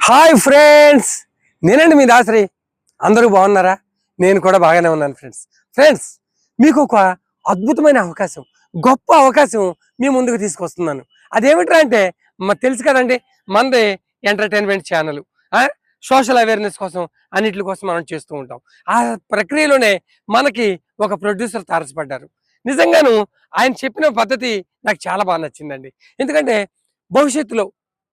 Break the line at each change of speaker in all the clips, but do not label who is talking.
Hi friends, నేనండి మీ దాసరి. అందరూ బాగున్నారా? నేను కూడా బాగానే ఉన్నాను ఫ్రెండ్స్. మీకు ఒక అద్భుతమైన అవకాశం, గొప్ప అవకాశం మీ ముందుకు తీసుకొస్తున్నాను. అదేమిట్రా అంటే తెలుసు కదండి, మనది ఎంటర్టైన్మెంట్ ఛానల్. సోషల్ అవేర్నెస్ కోసం, అన్నిటి కోసం మనం చేస్తూ ఉంటాం. ఆ ప్రక్రియలోనే మనకి ఒక ప్రొడ్యూసర్ తారసపడ్డారు. నిజంగాను ఆయన చెప్పిన పద్ధతి నాకు చాలా బాగా నచ్చిందండి. ఎందుకంటే భవిష్యత్తులో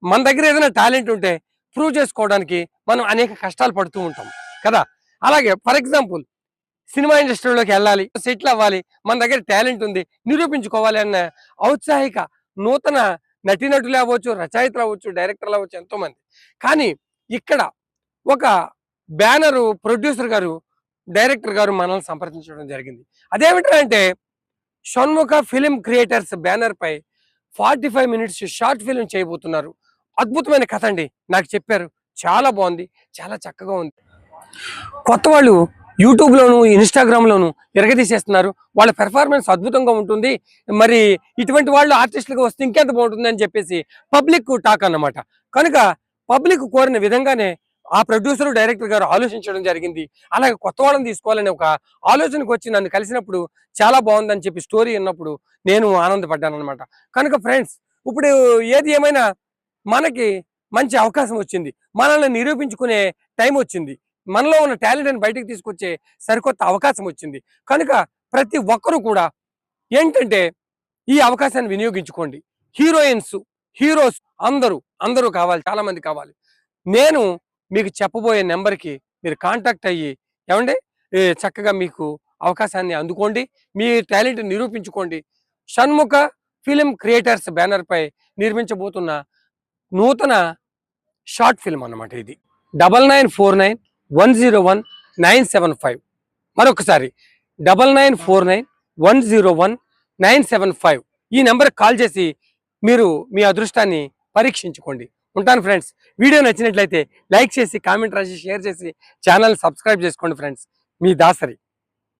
మన దగ్గర ఏదైనా టాలెంట్ ఉంటే ప్రూవ్ చేసుకోవడానికి మనం అనేక కష్టాలు పడుతూ ఉంటాం కదా. అలాగే ఫర్ ఎగ్జాంపుల్, సినిమా ఇండస్ట్రీలోకి వెళ్ళాలి, సెటిల్ అవ్వాలి, మన దగ్గర టాలెంట్ ఉంది, నిరూపించుకోవాలి అన్న ఔత్సాహిక నూతన నటీనటులు అవ్వచ్చు, రచయితలు అవ్వచ్చు, డైరెక్టర్లు అవ్వచ్చు, ఎంతో మంది. కానీ ఇక్కడ ఒక బ్యానరు ప్రొడ్యూసర్ గారు, డైరెక్టర్ గారు మనల్ని సంప్రదించడం జరిగింది. అదేమిటంటే షణ్ముఖ ఫిలిం క్రియేటర్స్ బ్యానర్ పై 45 మినిట్స్ షార్ట్ ఫిలిం చేయబోతున్నారు. అద్భుతమైన కథ అండి, నాకు చెప్పారు. చాలా బాగుంది, చాలా చక్కగా ఉంది. కొత్త వాళ్ళు యూట్యూబ్లోను, ఇన్స్టాగ్రామ్లోను ఎరగదీసేస్తున్నారు. వాళ్ళ పెర్ఫార్మెన్స్ అద్భుతంగా ఉంటుంది. మరి ఇటువంటి వాళ్ళు ఆర్టిస్టులుగా వస్తే ఇంకెంత బాగుంటుంది అని చెప్పేసి పబ్లిక్ టాక్ అన్నమాట. కనుక పబ్లిక్ కోరిన విధంగానే ఆ ప్రొడ్యూసర్, డైరెక్టర్ గారు ఆలోచించడం జరిగింది. అలాగే కొత్త వాళ్ళని తీసుకోవాలని ఒక ఆలోచనకు వచ్చి నన్ను కలిసినప్పుడు చాలా బాగుందని చెప్పి స్టోరీ విన్నప్పుడు నేను ఆనందపడ్డాను అనమాట. కనుక ఫ్రెండ్స్, ఇప్పుడు ఏది ఏమైనా మనకి మంచి అవకాశం వచ్చింది, మనల్ని నిరూపించుకునే టైం వచ్చింది, మనలో ఉన్న టాలెంట్ని బయటకు తీసుకొచ్చే సరికొత్త అవకాశం వచ్చింది. కనుక ప్రతి ఒక్కరూ కూడా ఏంటంటే ఈ అవకాశాన్ని వినియోగించుకోండి. హీరోయిన్స్, హీరోస్ అందరూ అందరూ కావాలి, చాలా మంది కావాలి. నేను మీకు చెప్పబోయే నెంబర్కి మీరు కాంటాక్ట్ అయ్యి ఏమండి చక్కగా మీకు అవకాశాన్ని అందుకోండి, మీ టాలెంట్ నిరూపించుకోండి. షణ్ముఖ ఫిలిం క్రియేటర్స్ బ్యానర్ పై నిర్మించబోతున్న నూతన షార్ట్ ఫిల్మ్ అన్నమాట ఇది. 9949101975. మరొకసారి 9949101975. ఈ నెంబర్కి కాల్ చేసి మీరు మీ అదృష్టాన్ని పరీక్షించుకోండి. ఉంటాను ఫ్రెండ్స్. వీడియో నచ్చినట్లయితే లైక్ చేసి, కామెంట్ రాసి, షేర్ చేసి ఛానల్ సబ్స్క్రైబ్ చేసుకోండి ఫ్రెండ్స్. మీ దాసరి.